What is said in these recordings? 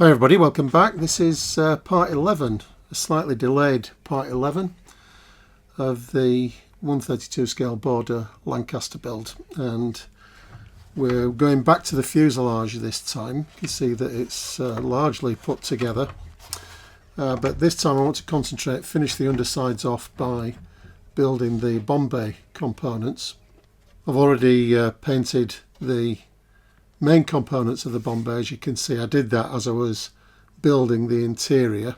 Hi everybody, welcome back. This is part 11, a slightly delayed part 11 of the 132 scale border Lancaster build, and we're going back to the fuselage this time. You can see that it's largely put together, but this time I want to concentrate, finish the undersides off by building the bomb bay components. I've already painted the main components of the bomb bay. As you can see, I did that as I was building the interior,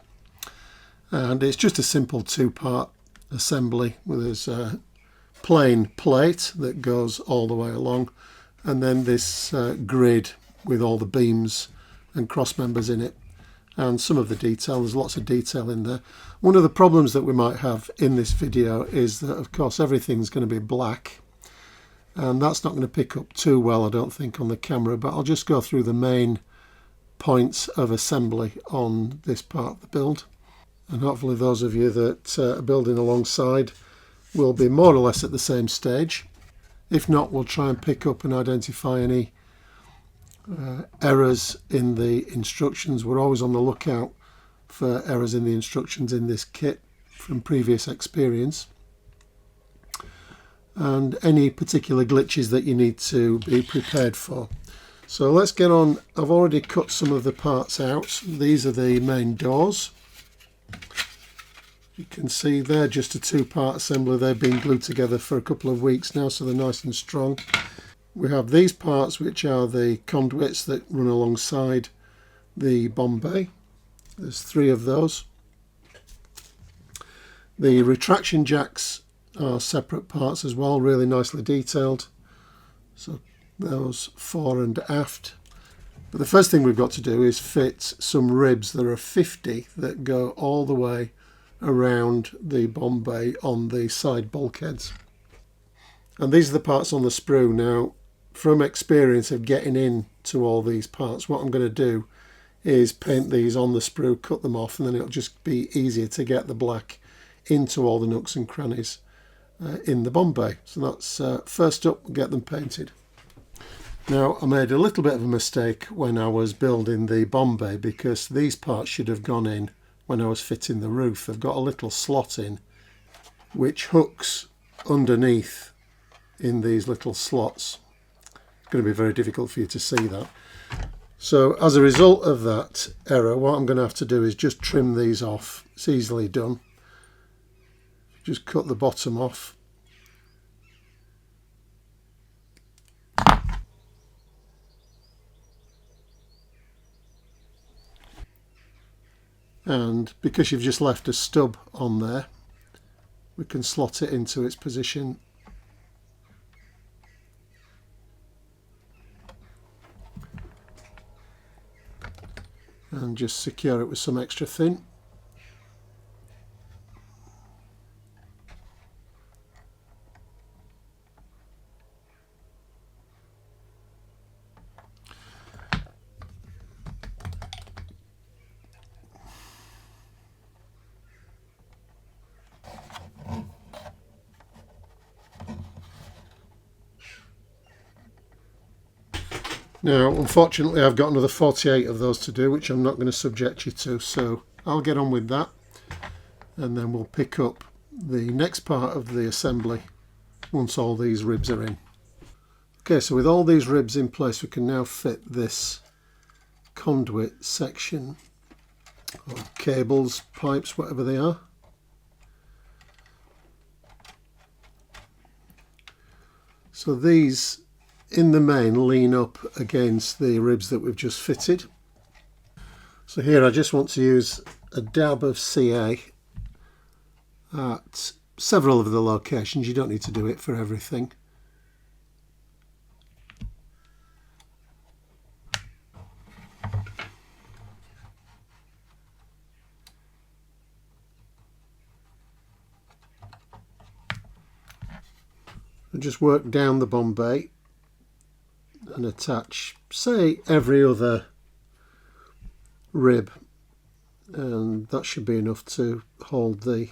and it's just a simple two-part assembly with a plain plate that goes all the way along, and then this grid with all the beams and cross members in it, and some of the detail. There's lots of detail in there. One of the problems that we might have in this video is that, of course, everything's going to be black, and that's not going to pick up too well, I don't think, on the camera, but I'll just go through the main points of assembly on this part of the build, and hopefully those of you that are building alongside will be more or less at the same stage. If not, we'll try and pick up and identify any errors in the instructions. We're always on the lookout for errors in the instructions in this kit from previous experience, and any particular glitches that you need to be prepared for. So let's get on. I've already cut some of the parts out. These are the main doors. You can see they're just a two-part assembly. They've been glued together for a couple of weeks now, so they're nice and strong. We have these parts, which are the conduits that run alongside the bomb bay. There's 3 of those. The retraction jacks are separate parts as well, really nicely detailed. So those fore and aft. But the first thing we've got to do is fit some ribs. There are 50 that go all the way around the bomb bay on the side bulkheads. And these are the parts on the sprue. Now, from experience of getting into all these parts, what I'm going to do is paint these on the sprue, cut them off, and then it'll just be easier to get the black into all the nooks and crannies in the bomb bay. So that's first up, we'll get them painted. Now, I made a little bit of a mistake when I was building the bomb bay, because these parts should have gone in when I was fitting the roof. They've got a little slot in which hooks underneath in these little slots. It's going to be very difficult for you to see that. So as a result of that error, what I'm going to have to do is just trim these off. It's easily done. Just cut the bottom off. And because you've just left a stub on there, we can slot it into its position. And just secure it with some extra thin. Now, unfortunately, I've got another 48 of those to do, which I'm not going to subject you to, so I'll get on with that, and then we'll pick up the next part of the assembly once all these ribs are in. Okay, so with all these ribs in place, we can now fit this conduit section, or cables, pipes, whatever they are. So these, in the main, lean up against the ribs that we've just fitted. So here I just want to use a dab of CA at several of the locations. You don't need to do it for everything. And just work down the bomb bay and attach, say, every other rib, and that should be enough to hold the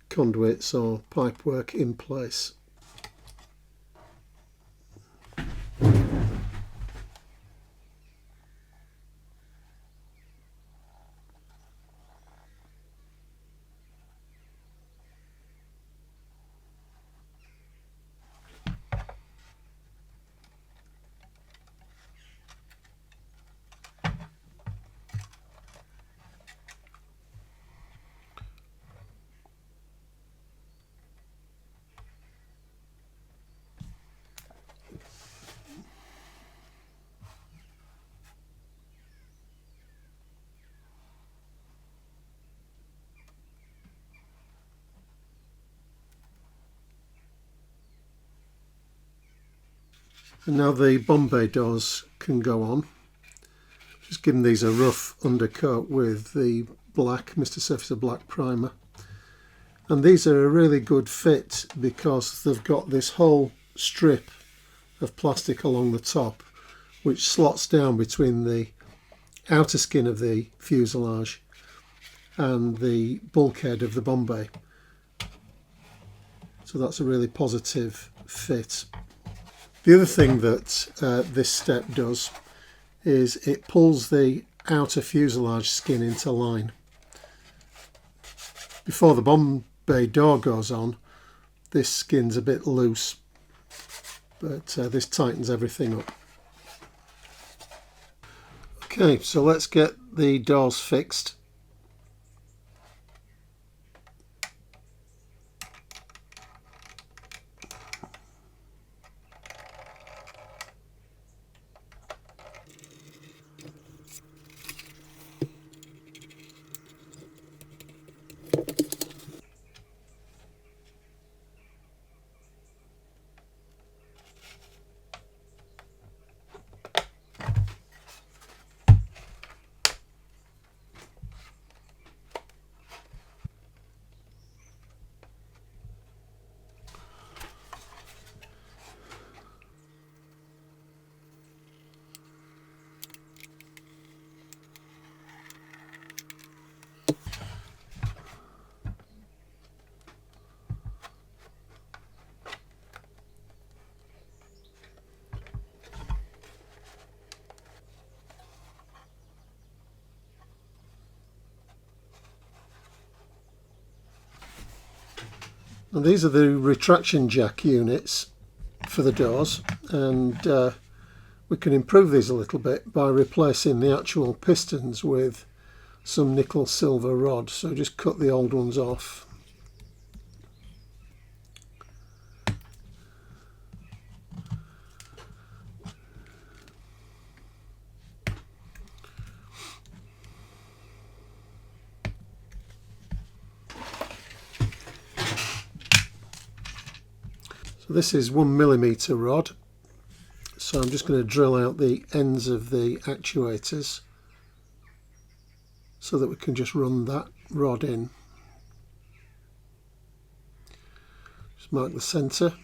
conduits or pipework in place. And now the Bombay doors can go on. Just giving these a rough undercoat with the black Mr. Surfacer Black primer. And these are a really good fit because they've got this whole strip of plastic along the top which slots down between the outer skin of the fuselage and the bulkhead of the Bombay. So that's a really positive fit. The other thing that this step does is it pulls the outer fuselage skin into line. Before the Bombay door goes on, this skin's a bit loose, but this tightens everything up. Okay, so let's get the doors fixed. And these are the retraction jack units for the doors, and we can improve these a little bit by replacing the actual pistons with some nickel silver rod. So just cut the old ones off. So this is 1mm rod, so I'm just going to drill out the ends of the actuators so that we can just run that rod in. Just mark the centre.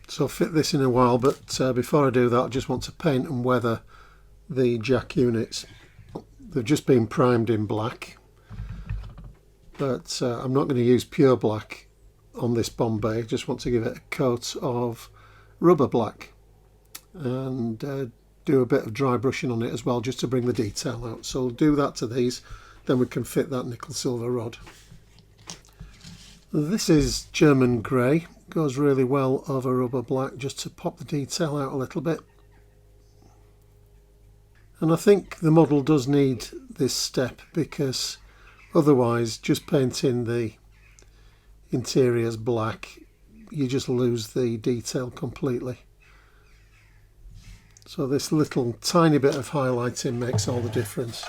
So I'll fit this in a while, but before I do that I just want to paint and weather the jack units. They've just been primed in black, but I'm not going to use pure black on this Bombay. I just want to give it a coat of rubber black and do a bit of dry brushing on it as well, just to bring the detail out. So we'll do that to these, then we can fit that nickel silver rod. This is German grey, goes really well over rubber black just to pop the detail out a little bit. And I think the model does need this step because otherwise just painting the interiors black, you just lose the detail completely. So this little tiny bit of highlighting makes all the difference.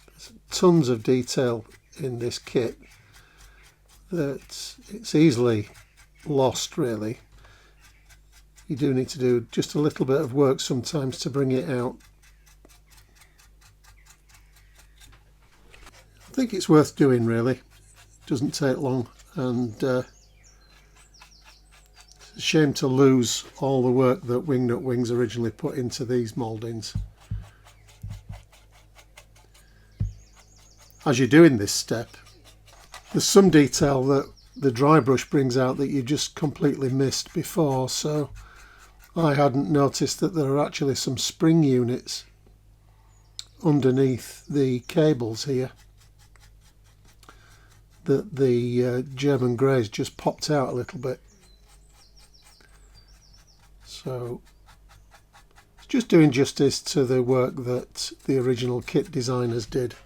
There's tons of detail in this kit that it's easily lost really. You do need to do just a little bit of work sometimes to bring it out. I think it's worth doing really. It doesn't take long, and it's a shame to lose all the work that Wingnut Wings originally put into these mouldings. As you're doing this step, there's some detail that the dry brush brings out that you just completely missed before, so I hadn't noticed that there are actually some spring units underneath the cables here that the German greys just popped out a little bit. So it's just doing justice to the work that the original kit designers did.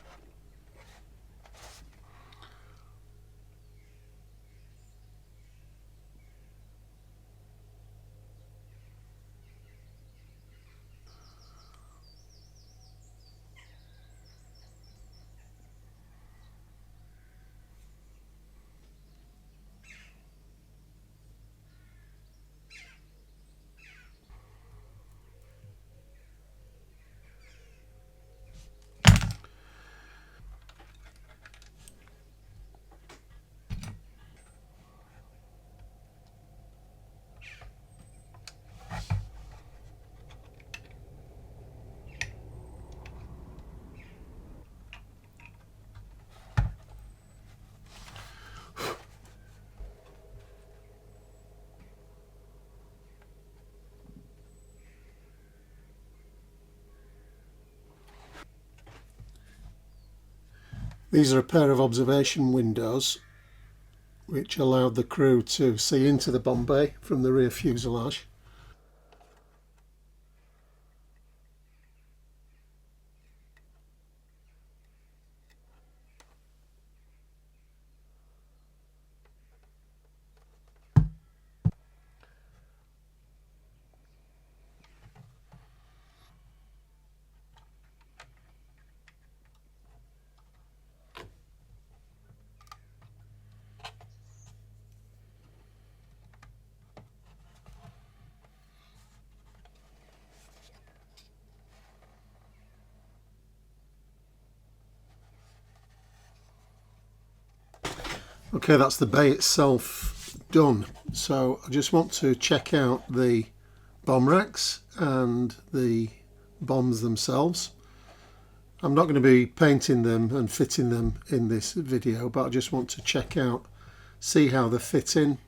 These are a pair of observation windows which allowed the crew to see into the bomb bay from the rear fuselage. Okay, that's the bay itself done. So I just want to check out the bomb racks and the bombs themselves. I'm not going to be painting them and fitting them in this video, but I just want to check out, see how they fit in,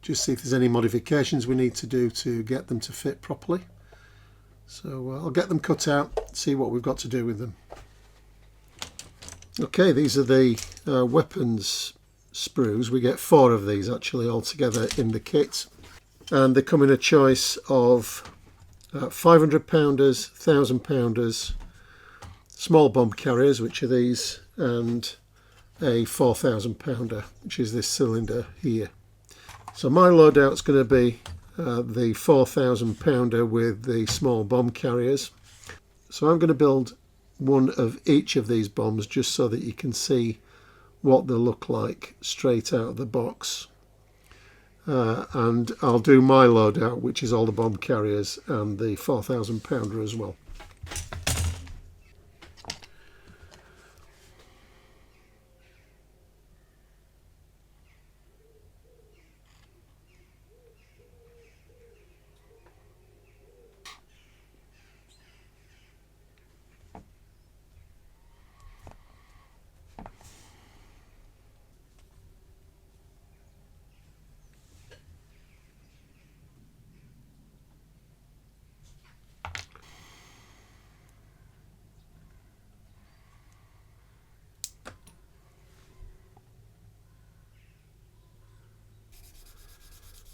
just see if there's any modifications we need to do to get them to fit properly. So I'll get them cut out, see what we've got to do with them. Okay, these are the weapons sprues. We get 4 of these actually altogether in the kit, and they come in a choice of 500 pounders, 1000 pounders, small bomb carriers, which are these, and a 4000 pounder, which is this cylinder here. So my loadout is going to be the 4000 pounder with the small bomb carriers. So I'm going to build one of each of these bombs just so that you can see what they look like straight out of the box. And I'll do my loadout, which is all the bomb carriers and the 4000 pounder as well.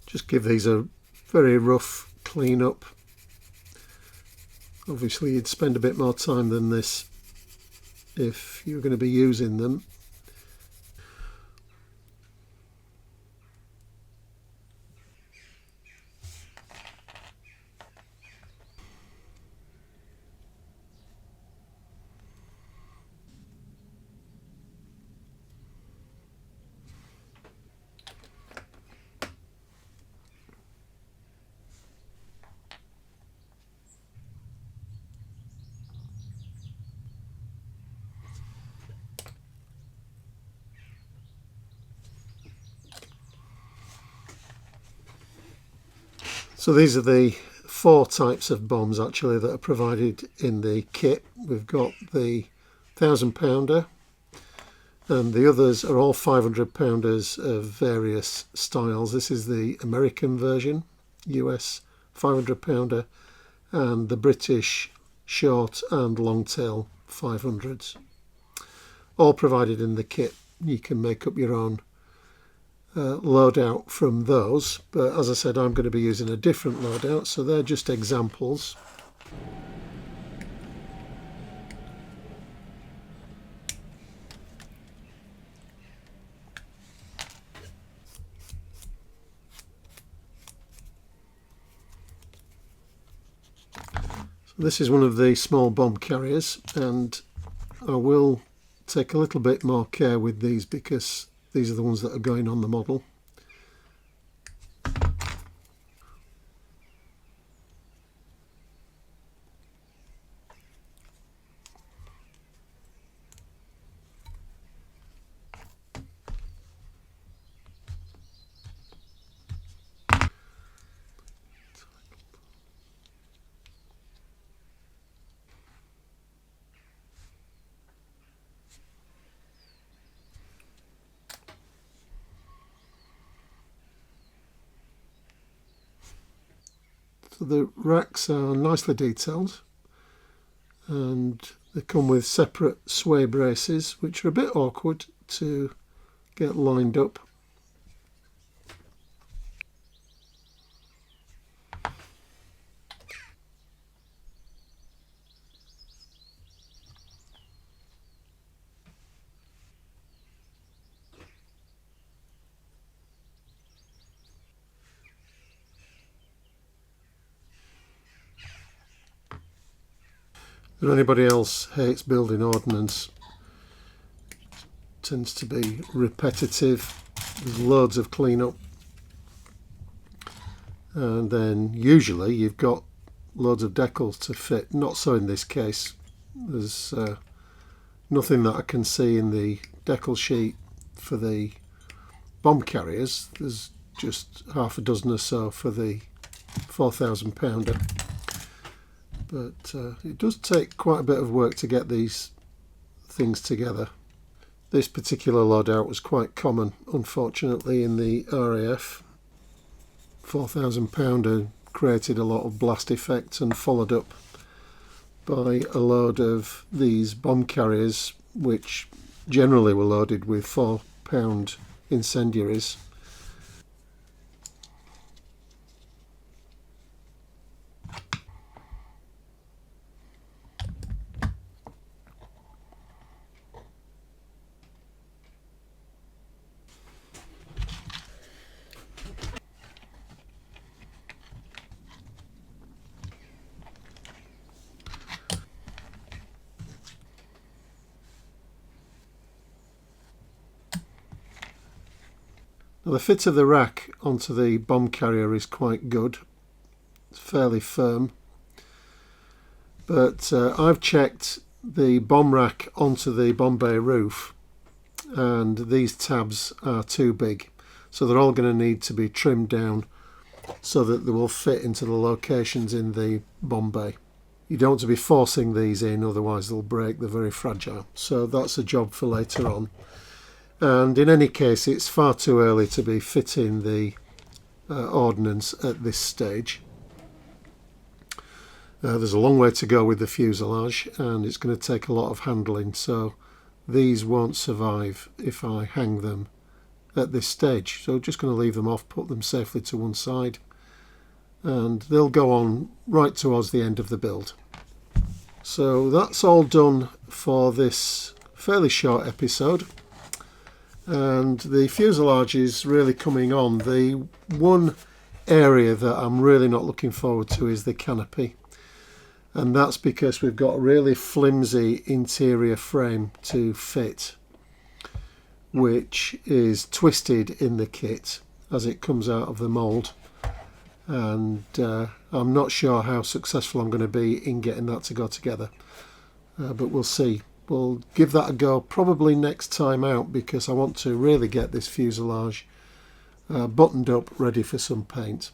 Just give these a very rough clean up. Obviously you'd spend a bit more time than this if you're going to be using them. So these are the 4 types of bombs actually that are provided in the kit. We've got the 1000 pounder, and the others are all 500 pounders of various styles. This is the American version, US 500 pounder, and the British short and long tail 500s. All provided in the kit. You can make up your own loadout from those, but as I said, I'm going to be using a different loadout, so they're just examples. So this is one of the small bomb carriers, and I will take a little bit more care with these because these are the ones that are going on the model. So the racks are nicely detailed, and they come with separate sway braces, which are a bit awkward to get lined up. If anybody else hates building ordnance, it tends to be repetitive. There's loads of cleanup, and then usually you've got loads of decals to fit. Not so in this case. There's nothing that I can see in the decal sheet for the bomb carriers. There's just half a dozen or so for the 4,000 pounder. But it does take quite a bit of work to get these things together. This particular loadout was quite common, unfortunately, in the RAF. 4,000 pounder created a lot of blast effect and followed up by a load of these bomb carriers, which generally were loaded with 4-pound incendiaries. Now, the fit of the rack onto the bomb carrier is quite good. It's fairly firm. But I've checked the bomb rack onto the bomb bay roof, and these tabs are too big. So they're all going to need to be trimmed down so that they will fit into the locations in the bomb bay. You don't want to be forcing these in, otherwise they'll break. They're very fragile. So that's a job for later on. And in any case, it's far too early to be fitting the ordnance at this stage. There's a long way to go with the fuselage, and it's going to take a lot of handling, so these won't survive if I hang them at this stage. So I'm just going to leave them off, put them safely to one side, and they'll go on right towards the end of the build. So that's all done for this fairly short episode. And the fuselage is really coming on. The one area that I'm really not looking forward to is the canopy, and that's because we've got a really flimsy interior frame to fit, which is twisted in the kit as it comes out of the mould, and I'm not sure how successful I'm going to be in getting that to go together, but we'll see. We'll give that a go probably next time out, because I want to really get this fuselage buttoned up, ready for some paint.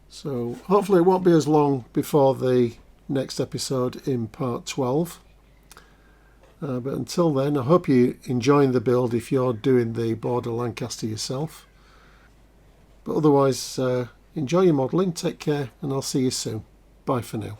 So hopefully it won't be as long before the next episode in part 12. But until then, I hope you're enjoying the build if you're doing the border Lancaster yourself. But otherwise, Enjoy your modelling, take care, and I'll see you soon. Bye for now.